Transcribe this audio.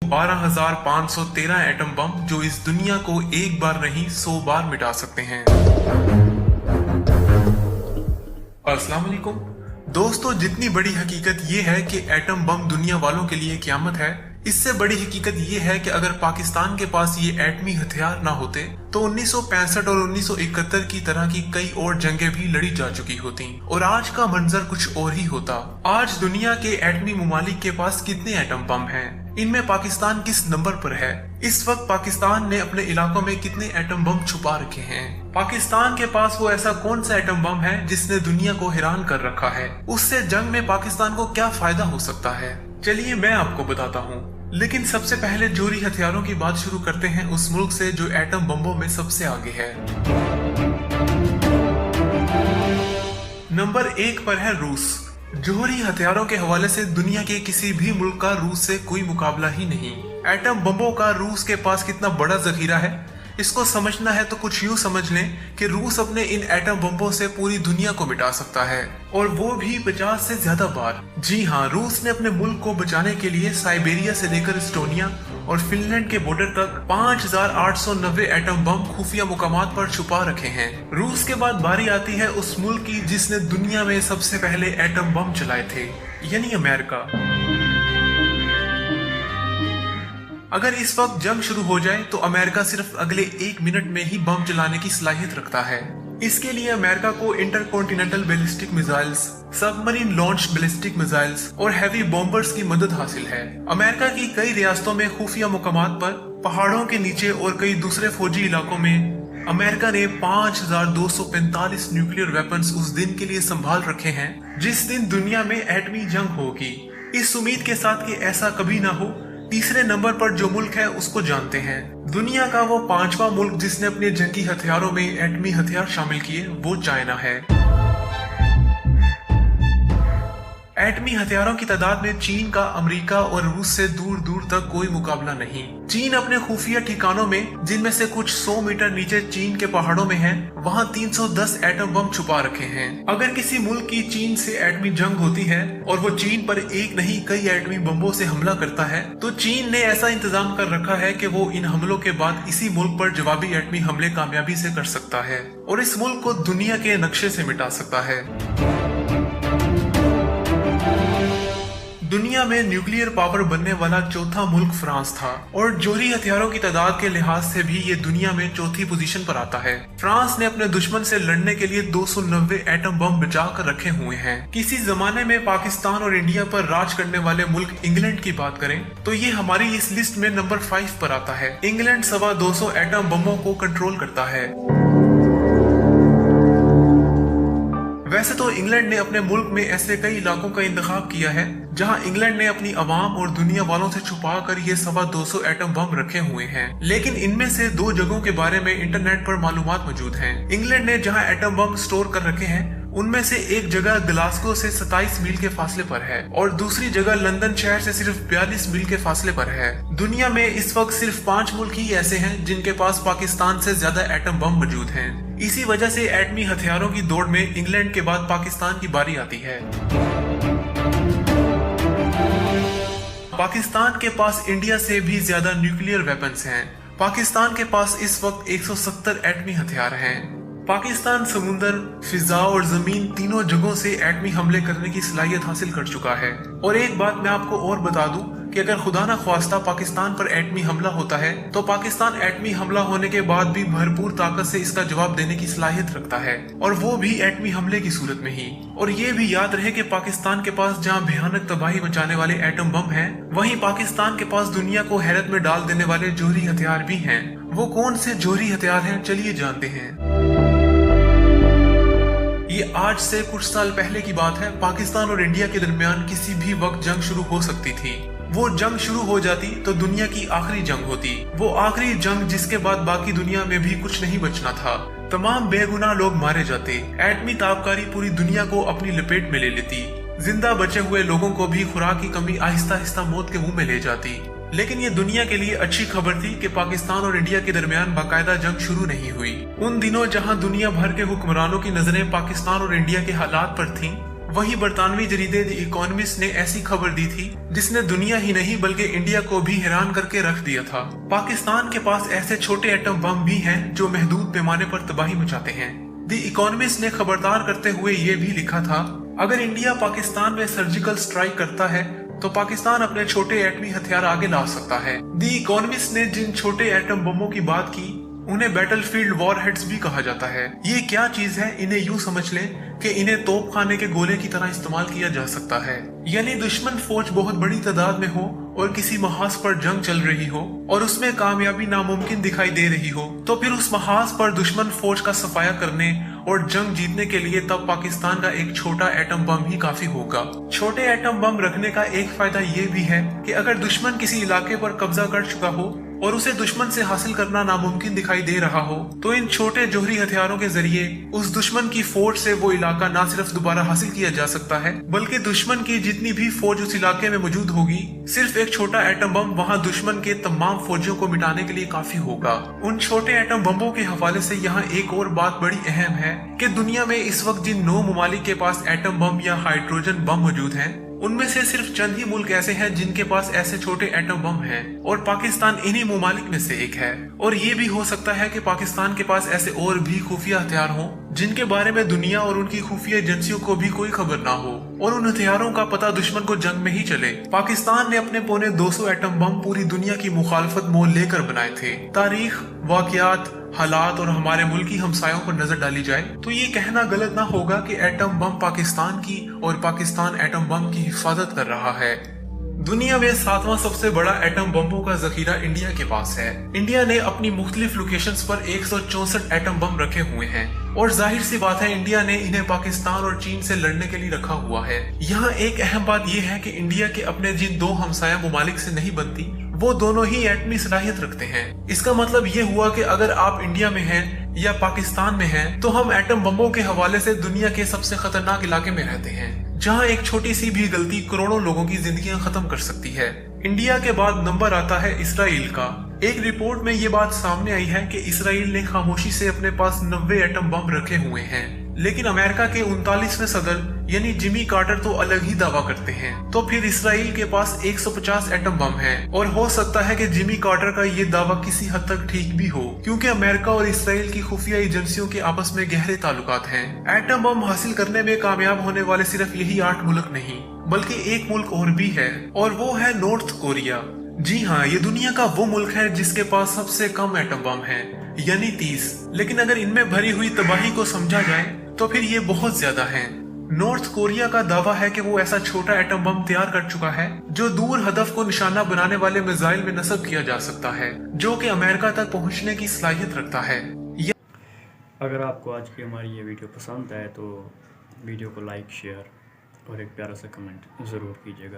12,513 atom bomb जो इस दुनिया को एक बार नहीं 100 बार मिटा सकते हैं। अस्सलाम वालेकुम दोस्तों, जितनी बड़ी हकीकत ये है कि एटम बम दुनिया वालों के लिए क़यामत है, इससे बड़ी हकीकत ये है कि अगर पाकिस्तान के पास ये एटमी हथियार ना होते तो 1965 और 1971 की तरह की कई और जंगें भी लड़ी जा चुकी होती और आज का मंजर कुछ और ही होता। आज दुनिया के एटमी ममालिक के पास कितने एटम बम हैं? इनमें पाकिस्तान किस नंबर पर है? इस वक्त पाकिस्तान ने अपने इलाकों में कितने एटम बम छुपा रखे हैं? पाकिस्तान के पास वो ऐसा कौन सा एटम बम है जिसने दुनिया को हैरान कर रखा है? उससे जंग में पाकिस्तान को क्या फायदा हो सकता है? चलिए मैं आपको बताता हूँ, लेकिन सबसे पहले जोरी हथियारों की बात शुरू करते हैं उस मुल्क से जो एटम बमों में सबसे आगे है। नंबर 1 पर है रूस। जोहरी हथियारों के हवाले से दुनिया के किसी भी मुल्क का रूस से कोई मुकाबला ही नहीं। एटम बमों का रूस के पास कितना बड़ा जखीरा है, इसको समझना है तो कुछ यूं समझ लें कि रूस अपने इन एटम बमों से पूरी दुनिया को मिटा सकता है, और वो भी 50 से ज्यादा बार। जी हाँ, रूस ने अपने मुल्क को बचाने के लिए साइबेरिया से लेकर एस्टोनिया और फिनलैंड के बॉर्डर तक 5,890 एटम बम खुफिया मुकामात पर छुपा रखे हैं। रूस के बाद बारी आती है उस मुल्क की जिसने दुनिया में सबसे पहले एटम बम चलाए थे, यानी अमेरिका। अगर इस वक्त जंग शुरू हो जाए तो अमेरिका सिर्फ अगले 1 मिनट में ही बम चलाने की सलाहियत रखता है। इसके लिए अमेरिका को intercontinental ballistic missiles, submarine launch ballistic missiles और हैवी बॉम्बर्स की मदद हासिल है। अमेरिका की कई रियासतों में खुफिया मुकामात पर, पहाड़ों के नीचे और कई दूसरे फौजी इलाकों में अमेरिका ने 5,245 न्यूक्लियर वेपन्स उस दिन के लिए संभाल रखे हैं जिस दिन दुनिया में एटमी जंग होगी। इस उम्मीद के साथ कि ऐसा कभी ना हो, तीसरे नंबर पर जो मुल्क है उसको जानते हैं। दुनिया का वो 5वां मुल्क जिसने अपने जंगी हथियारों में एटमी हथियार शामिल किए वो चाइना है। एटमी हथियारों की तादाद में चीन का अमेरिका और रूस से दूर दूर तक कोई मुकाबला नहीं। चीन अपने खुफिया ठिकानों में, जिनमें से कुछ 100 मीटर नीचे चीन के पहाड़ों में हैं, वहां 310 एटम बम छुपा रखे हैं। अगर किसी मुल्क की चीन से एटमी जंग होती है और वो चीन पर एक नहीं कई एटमी बमों से हमला करता है तो चीन ने ऐसा इंतजाम कर रखा है कि वो इन हमलों के बाद इसी मुल्क पर जवाबी एटमी हमले कामयाबी से कर सकता है और इस मुल्क को दुनिया के नक्शे से मिटा सकता है। दुनिया में न्यूक्लियर पावर बनने वाला चौथा मुल्क फ्रांस था और जोहरी हथियारों की तादाद के लिहाज से भी ये दुनिया में चौथी पोजीशन पर आता है। फ्रांस ने अपने दुश्मन से लड़ने के लिए 290 एटम बम बचा कर रखे हुए हैं। किसी जमाने में पाकिस्तान और इंडिया पर राज करने वाले मुल्क इंग्लैंड की बात करें तो ये हमारी इस लिस्ट में नंबर 5 पर आता है। इंग्लैंड 250 एटम बमों को कंट्रोल करता है। वैसे तो इंग्लैंड ने अपने मुल्क में ऐसे कई इलाकों का इंतखाब किया है जहां इंग्लैंड ने अपनी आवाम और दुनिया वालों से छुपा कर ये 250 एटम बम रखे हुए हैं, लेकिन इनमें से 2 जगहों के बारे में इंटरनेट पर मालूमात मौजूद हैं। इंग्लैंड ने जहां एटम बम स्टोर कर रखे हैं उनमें से एक जगह ग्लासगो से 27 मील के फासले पर है और दूसरी जगह लंदन शहर से सिर्फ 42 मील के फासले पर है। दुनिया में इस वक्त सिर्फ 5 मुल्क ही ऐसे हैं जिनके पास पाकिस्तान से ज्यादा एटम बम मौजूद हैं। इसी वजह से एटमी हथियारों की दौड़ में इंग्लैंड के बाद पाकिस्तान की बारी आती है। पाकिस्तान के पास इंडिया से भी ज्यादा न्यूक्लियर वेपन्स हैं। पाकिस्तान के पास इस वक्त 170 एटमी हथियार हैं। पाकिस्तान समुंदर, फिजा और जमीन तीनों जगहों से एटमी हमले करने की सलाहियत हासिल कर चुका है। और एक बात मैं आपको और बता दूं कि अगर खुदा न ख्वास्ता पाकिस्तान पर एटमी हमला होता है तो पाकिस्तान एटमी हमला होने के बाद भी भरपूर ताकत से इसका जवाब देने की सलाहियत रखता है, और वो भी एटमी हमले की सूरत में ही। और ये भी याद रहे कि पाकिस्तान के पास जहाँ भयानक तबाही मचाने वाले एटम बम हैं, वहीं पाकिस्तान के पास दुनिया को हैरत में डाल देने वाले जोहरी हथियार भी हैं। वो कौन से जोहरी हथियार हैं, चलिए जानते हैं। ये आज से कुछ साल पहले की बात है। पाकिस्तान और इंडिया के दरमियान किसी भी वक्त जंग शुरू हो सकती थी। वो जंग शुरू हो जाती तो दुनिया की आखिरी जंग होती, वो आखिरी जंग जिसके बाद बाकी दुनिया में भी कुछ नहीं बचना था। तमाम बेगुनाह लोग मारे जाते, एटमी ताबकारी पूरी दुनिया को अपनी लपेट में ले लेती, जिंदा बचे हुए लोगों को भी खुराक की कमी आहिस्ता आहिस्ता मौत के मुंह में ले जाती। लेकिन ये दुनिया के लिए अच्छी खबर थी कि पाकिस्तान और इंडिया के दरमियान बाकायदा जंग शुरू नहीं हुई। उन दिनों जहां दुनिया भर के हुक्मरानों की नजरें पाकिस्तान और इंडिया के हालात पर थीं, वहीं बरतानवी जरीदे द इकोनॉमिस्ट ने ऐसी खबर दी थी जिसने दुनिया ही नहीं बल्कि इंडिया को भी हैरान करके रख दिया था। पाकिस्तान के पास ऐसे छोटे एटम बम भी हैं जो महदूद पैमाने पर तबाही मचाते हैं। द इकोनॉमिस्ट ने खबरदार करते हुए ये भी लिखा था, अगर इंडिया पाकिस्तान में सर्जिकल स्ट्राइक करता है तो पाकिस्तान अपने छोटे एटमी हथियार आगे ला सकता है। द इकोनॉमिस्ट ने जिन छोटे एटम बमों की बात की उन्हें बैटलफील्ड वॉरहेड्स भी कहा जाता है। ये क्या चीज है, इन्हें यूं समझ लें कि इन्हें तोपखाने के गोले की तरह इस्तेमाल किया जा सकता है। यानी दुश्मन फौज बहुत बड़ी तादाद में हो और किसी महाज पर जंग चल रही हो और उसमें कामयाबी नामुमकिन दिखाई दे रही हो, तो फिर उस महाज पर दुश्मन फौज का सफाया करने और जंग जीतने के लिए तब पाकिस्तान का एक छोटा एटम बम ही काफी होगा। छोटे एटम बम रखने का एक फायदा ये भी है कि अगर दुश्मन किसी इलाके पर कब्जा कर चुका हो और उसे दुश्मन से हासिल करना नामुमकिन दिखाई दे रहा हो, तो इन छोटे जोहरी हथियारों के जरिए उस दुश्मन की फौज से वो इलाका न सिर्फ दोबारा हासिल किया जा सकता है, बल्कि दुश्मन की जितनी भी फौज उस इलाके में मौजूद होगी, सिर्फ एक छोटा एटम बम वहां दुश्मन के तमाम फौजियों को मिटाने के लिए काफी होगा। उन छोटे एटम बमों के हवाले से यहाँ एक और बात बड़ी अहम है कि दुनिया में इस वक्त जिन 9 ममालिक के पास एटम बम या हाइड्रोजन बम मौजूद हैं, उनमें से सिर्फ चंद ही मुल्क ऐसे हैं जिनके पास ऐसे छोटे एटम बम हैं और पाकिस्तान इन्हीं ममालिक में से एक है। और ये भी हो सकता है कि पाकिस्तान के पास ऐसे और भी खुफिया हथियार हों जिनके बारे में दुनिया और उनकी खुफिया एजेंसियों को भी कोई खबर ना हो और उन हथियारों का पता दुश्मन को जंग में ही चले। पाकिस्तान ने अपने पौने 200 एटम बम पूरी दुनिया की मुखालफत मोल लेकर बनाए थे। तारीख, वाकयात, हालात और हमारे मुल्की हमसायों पर नजर डाली जाए तो ये कहना गलत ना होगा कि एटम बम पाकिस्तान की और पाकिस्तान एटम बम की हिफाजत कर रहा है। दुनिया में 7वां सबसे बड़ा एटम बमों का जखीरा इंडिया के पास है। इंडिया ने अपनी मुख्तलिफ लोकेशंस पर 164 एटम बम रखे हुए हैं और जाहिर सी बात है इंडिया ने इन्हें पाकिस्तान और चीन से लड़ने के लिए रखा हुआ है। यहाँ एक अहम बात यह है कि इंडिया के अपने जिन 2 हमसाया ममालिक से नहीं बनती, वो दोनों ही एटमी सलाहियत रखते हैं। इसका मतलब ये हुआ कि अगर आप इंडिया में हैं या पाकिस्तान में हैं, तो हम एटम बमों के हवाले से दुनिया के सबसे खतरनाक इलाके में रहते हैं, जहां एक छोटी सी भी गलती करोड़ों लोगों की जिंदगियां खत्म कर सकती है। इंडिया के बाद नंबर आता है इसराइल का। एक रिपोर्ट में ये बात सामने आई है कि इसराइल ने खामोशी से अपने पास 90 एटम बम रखे हुए हैं, लेकिन अमेरिका के 39वें सदर यानी जिमी कार्टर तो अलग ही दावा करते हैं। तो फिर इसराइल के पास 150 एटम बम हैं और हो सकता है कि जिमी कार्टर का ये दावा किसी हद तक ठीक भी हो, क्योंकि अमेरिका और इसराइल की खुफिया एजेंसियों के आपस में गहरे ताल्लुकात हैं। एटम बम हासिल करने में कामयाब होने वाले सिर्फ यही 8 मुल्क नहीं बल्कि एक मुल्क और भी है और वो है नॉर्थ कोरिया। जी हाँ, ये दुनिया का वो मुल्क है जिसके पास सबसे कम एटम बम है, यानी 30। लेकिन अगर इनमें भरी हुई तबाही को समझा जाए तो फिर ये बहुत ज्यादा है। नॉर्थ कोरिया का दावा है कि वो ऐसा छोटा एटम बम तैयार कर चुका है जो दूर हदफ को निशाना बनाने वाले मिसाइल में नस्ब किया जा सकता है, जो कि अमेरिका तक पहुंचने की सलाहियत रखता है। अगर आपको आज की हमारी ये वीडियो पसंद आए तो वीडियो को लाइक, शेयर और एक प्यारा सा कमेंट ज़रूर कीजिएगा।